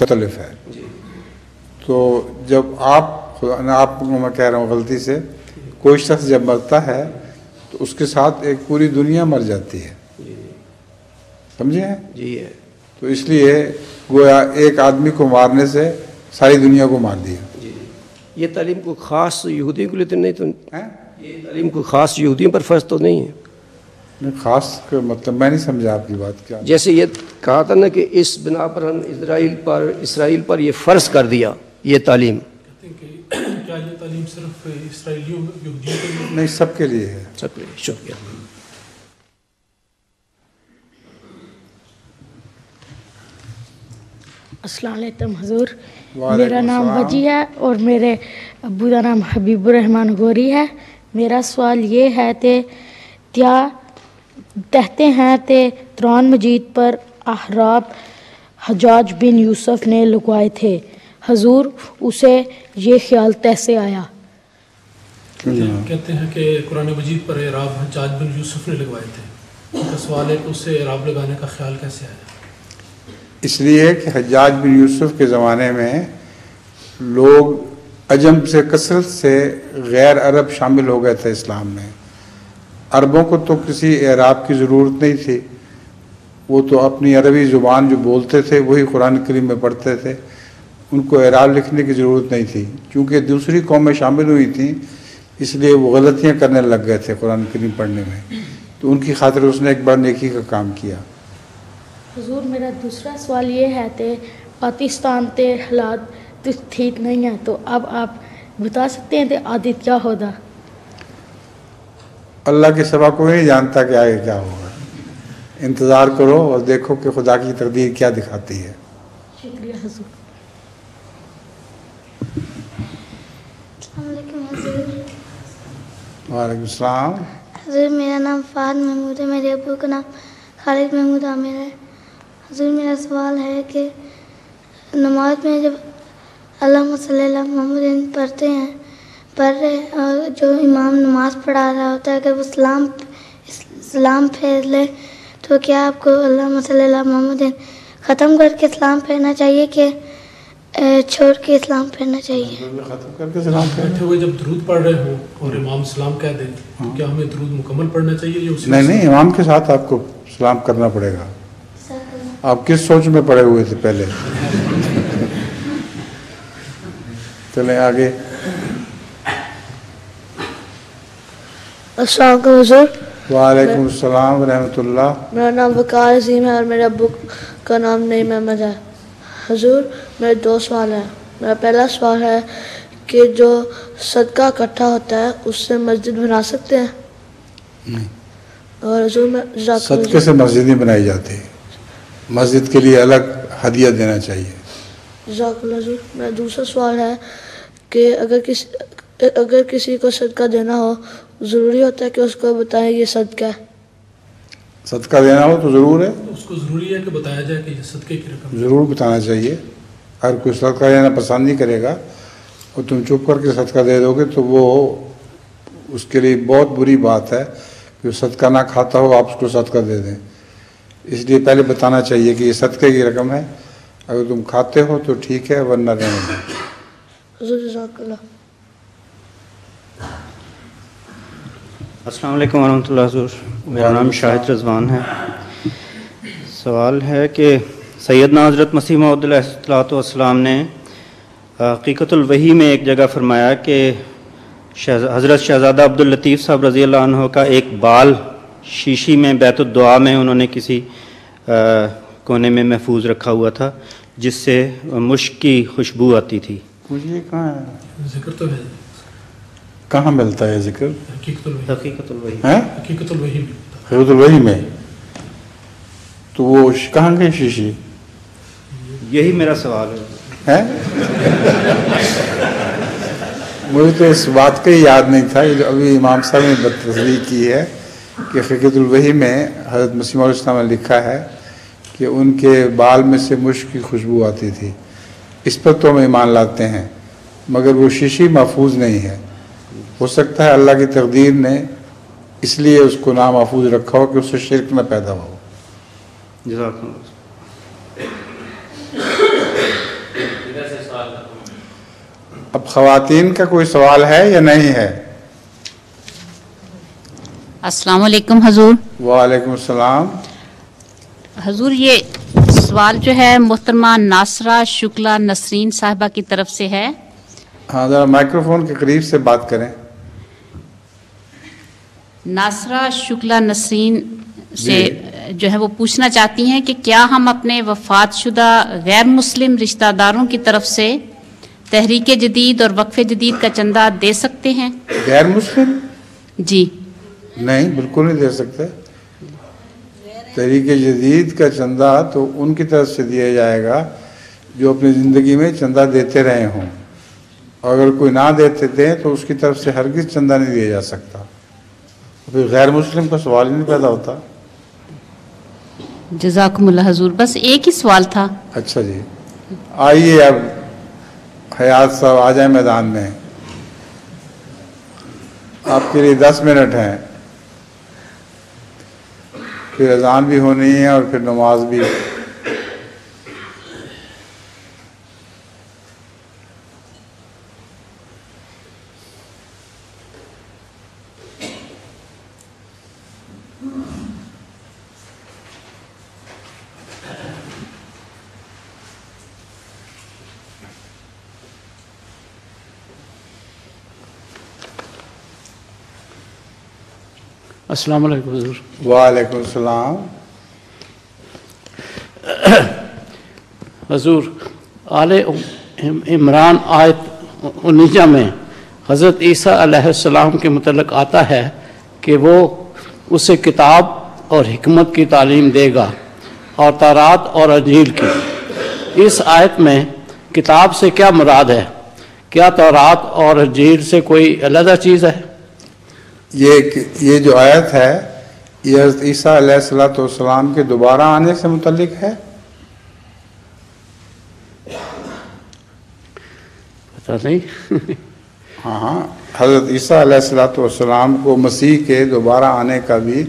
مختلف ہے. تو جب آپ کو میں کہہ رہا ہوں غلطی سے کوئی شخص جب مرتا ہے تو اس کے ساتھ ایک پوری دنیا مر جاتی ہے. سمجھے ہیں؟ جی ہے. تو اس لیے گویا ایک آدمی کو مارنے سے ساری دنیا کو مار دیا. جی یہ تعلیم کو خاص یہودیوں کے لیے تو نہیں، تو یہ تعلیم کو خاص یہودیوں پر فرض تو نہیں ہے. خاص کا مطلب میں نہیں سمجھا آپ کی بات کیا. جیسے یہ کہا تھا نا کہ اس بنا پر ہم اسرائیل پر یہ فرض کر دیا یہ تعلیم. کیا یہ تعلیم صرف اسرائیلیوں یہودیوں کے لیے نہیں، سب کے لیے ہے. سب کے لیے. شکریہ. السلام علیکم حضور. میرا نام وجی ہے اور میرے ابو کا نام حبیب الرحمان غوری ہے. میرا سوال یہ ہے کہ کیا کہتے ہیں کہ قرآن مجید پر احراب حجاج بن یوسف نے لگوائے تھے. حضور اسے یہ خیال کیسے آیا؟ کہتے ہیں کہ قرآن مجید پر اعراب حجاج بن یوسف نے لگوائے تھے. ان کا سوال ہے کہ اسے اعراب لگانے کا خیال کیسے آیا؟ اس لیے کہ حجاج بن یوسف کے زمانے میں لوگ عجم سے کثرت سے غیر عرب شامل ہو گئے تھے اسلام میں. عربوں کو تو کسی اعراب کی ضرورت نہیں تھی، وہ تو اپنی عربی زبان جو بولتے تھے وہی قرآن کریم میں پڑھتے تھے. ان کو اعراب لکھنے کی ضرورت نہیں تھی. چونکہ دوسری قومیں شامل ہوئی تھیں اس لیے وہ غلطیاں کرنے لگ گئے تھے قرآن کریم پڑھنے میں، تو ان کی خاطر اس نے ایک بڑا نیکی کا کام کیا. حضور میرا دوسرا سوال یہ ہے کہ پاکستان کے حالات ٹھیک نہیں ہیں، تو اب آپ بتا سکتے ہیں کہ آگے کیا ہوگا؟ اللہ کے سوا کوئی نہیں جانتا کہ آگے کیا ہوگا. انتظار کرو اور دیکھو کہ خدا کی تقدیر کیا دکھاتی ہے. شکریہ حضور. السلام علیکم حضور. وعلیکم السلام. حضور میرا نام فہد محمود ہے. میرے ابو کا نام خالد محمود عامر ہے. حضور میرا سوال ہے کہ نماز میں جب اللہم صلی اللہ محمد پڑھ رہے اور جو امام نماز پڑھا رہا ہوتا ہے اگر وہ سلام پھیر لے تو کیا آپ کو اللہم صلی اللہ محمد ختم کر کے سلام پھیرنا چاہیے کہ چھوڑ کے اسلام پھیرنا چاہیے؟ ختم کر کے سلام بیٹھے ہوئے جب درود پڑھ رہے ہوں اور امام سلام کہہ دیں تو کیا ہمیں درود مکمل پڑھنا چاہیے یا اسی؟ نہیں، امام کے ساتھ آپ کو سلام کرنا پڑے گا. آپ کس سوچ میں پڑے ہوئے تھے پہلے؟ چلیں آگے. السلام علیکم حضور. وعلیکم السلام ورحمۃ اللہ. میرا نام وقار عظیم ہے اور میرے ابو کا نام نعیم احمد ہے. حضور میرے 2 سوال ہیں. میرا پہلا سوال ہے کہ جو صدقہ اکٹھا ہوتا ہے اس سے مسجد بنا سکتے ہیں؟ نہیں. اور حضور میں صدقے سے مسجد نہیں بنائی جاتی، مسجد کے لیے الگ ہدیہ دینا چاہیے. جزاک اللہ. حضور میرا دوسرا سوال ہے کہ اگر کسی کو صدقہ دینا ہو ضروری ہوتا ہے کہ اس کو بتائیں یہ صدقہ ہے؟ صدقہ دینا ہو تو ضرور ہے، اس کو ضروری ہے کہ بتایا جائے کہ یہ صدقے کی رقم. ضرور بتانا چاہیے. ہر کوئی صدقہ دینا پسند نہیں کرے گا اور تم چپ کر کے صدقہ دے دو گے تو وہ اس کے لیے بہت بری بات ہے کہ صدقہ نہ کھاتا ہو آپ اس کو صدقہ دے دیں. اس لیے پہلے بتانا چاہیے کہ یہ صدقے کی رقم ہے، اگر تم کھاتے ہو تو ٹھیک ہے ورنہ رہنے دو. حضور جزاک اللہ. السلام علیکم ورحمۃ اللہ. حضور میرا نام شاہد رضوان ہے. سوال ہے کہ سیدنا حضرت مسیح موعود علیہ الصلوۃ والسلام نے حقیقت الوحی میں ایک جگہ فرمایا کہ حضرت شہزادہ عبداللطیف صاحب رضی اللہ عنہ کا ایک بال شیشی میں بیت الدعا میں انہوں نے کسی کونے میں محفوظ رکھا ہوا تھا جس سے مشک کی خوشبو آتی تھی. مجھے کہاں ہے ذکر تو ہے، کہاں ملتا ہے ذکر؟ حقیقت الوحی حقیقت الوحی میں. حقیقت الوحی میں تو وہ کہاں گئی شیشی؟ یہی میرا سوال ہے. مجھے تو اس بات کا ہی یاد نہیں تھا. ابھی امام صاحب نے تصریح کی ہے کہ حقیقت الوحی میں حضرت مسیح علیہ السلام نے لکھا ہے کہ ان کے بال میں سے مشک کی خوشبو آتی تھی. اس پر تو ہم ایمان لاتے ہیں مگر وہ شیشی محفوظ نہیں ہے. ہو سکتا ہے اللہ کی تقدیر نے اس لیے اس کو نامحفوظ رکھا ہو کہ اس سے شرک نہ پیدا ہو. جزاک اللہ. اب خواتین کا کوئی سوال ہے یا نہیں ہے؟ السلام علیکم حضور. وعلیکم السلام. حضور یہ سوال جو ہے محترمہ ناصرہ شکلا نسرین صاحبہ کی طرف سے ہے. ہاں ذرا مائکروفون کے قریب سے بات کریں. ناصرہ شکلا نسرین سے جو ہے وہ پوچھنا چاہتی ہیں کہ کیا ہم اپنے وفات شدہ غیر مسلم رشتہ داروں کی طرف سے تحریک جدید اور وقف جدید کا چندہ دے سکتے ہیں؟ غیر مسلم؟ جی نہیں، بالکل نہیں دے سکتے. تحریک جدید کا چندہ تو ان کی طرف سے دیا جائے گا جو اپنی زندگی میں چندہ دیتے رہے ہوں، اور اگر کوئی نہ دیتے دیں تو اس کی طرف سے ہرگز چندہ نہیں دیا جا سکتا. پھر غیر مسلم کا سوال ہی نہیں پیدا ہوتا. جزاکم اللہ حضور. بس ایک ہی سوال تھا. اچھا جی، آئیے اب حیات صاحب آ جائیں میدان میں. آپ کے لیے 10 منٹ ہیں، پھر اذان بھی ہونی ہے اور پھر نماز بھی. السلام علیکم حضور. وعلیکم السلام. حضور آل عمران آیت 49 میں حضرت عیسیٰ علیہ السلام کے متعلق آتا ہے کہ وہ اسے کتاب اور حکمت کی تعلیم دے گا اور تورات اور انجیل کی. اس آیت میں کتاب سے کیا مراد ہے؟ کیا تورات اور انجیل سے کوئی علیحدہ چیز ہے؟ یہ جو آیت ہے یہ حضرت عیسیٰ علیہ السلام کے دوبارہ آنے سے متعلق ہے. پتہ نہیں. ہاں، حضرت عیسیٰ علیہ السلام کو مسیح کے دوبارہ آنے کا بھی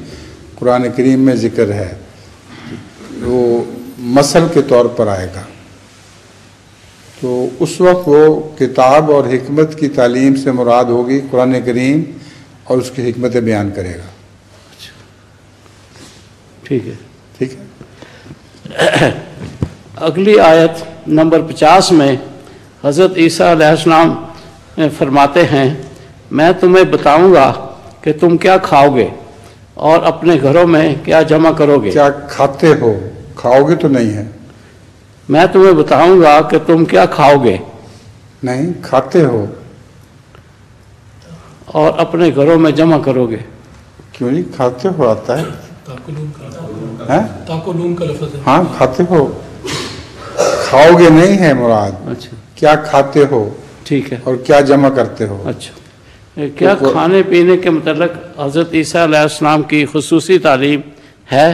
قرآن کریم میں ذکر ہے. وہ مثل کے طور پر آئے گا، تو اس وقت وہ کتاب اور حکمت کی تعلیم سے مراد ہوگی قرآن کریم، اور اس کی حکمتیں بیان کرے گا. ٹھیک ہے. ٹھیک ہے. اگلی آیت نمبر 50 میں حضرت عیسیٰ علیہ السلام فرماتے ہیں میں تمہیں بتاؤں گا کہ تم کیا کھاؤ گے اور اپنے گھروں میں کیا جمع کرو گے. کیا کھاتے ہو؟ کھاؤ گے تو نہیں ہے. میں تمہیں بتاؤں گا کہ تم کیا کھاؤ گے. نہیں، کھاتے ہو. اور اپنے گھروں میں جمع کرو گے. کیوں نہیں؟ کھاتے ہو آتا ہے. تاکلون کا لفظ ہے. ہاں، کھاتے ہو. کھاؤ گے نہیں ہے مراد. اچھا، کیا کھاتے ہو. ٹھیک ہے. اور کیا جمع کرتے ہو. اچھا، کیا کھانے پینے کے متعلق حضرت عیسیٰ علیہ السلام کی خصوصی تعلیم ہے؟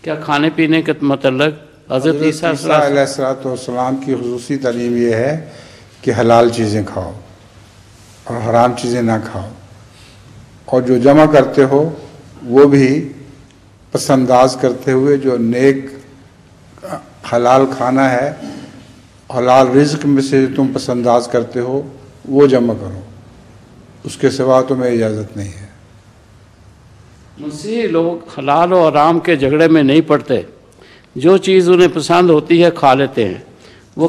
کیا کھانے پینے کے متعلق حضرت عیسیٰ علیہ السلام کی خصوصی تعلیم یہ ہے کہ حلال چیزیں کھاؤ اور حرام چیزیں نہ کھاؤ، اور جو جمع کرتے ہو وہ بھی پس انداز کرتے ہوئے جو نیک حلال کھانا ہے، حلال رزق میں سے جو تم پس انداز کرتے ہو وہ جمع کرو، اس کے سوا تمہیں اجازت نہیں ہے. مسیحی لوگ حلال و حرام کے جھگڑے میں نہیں پڑتے، جو چیز انہیں پسند ہوتی ہے کھا لیتے ہیں. وہ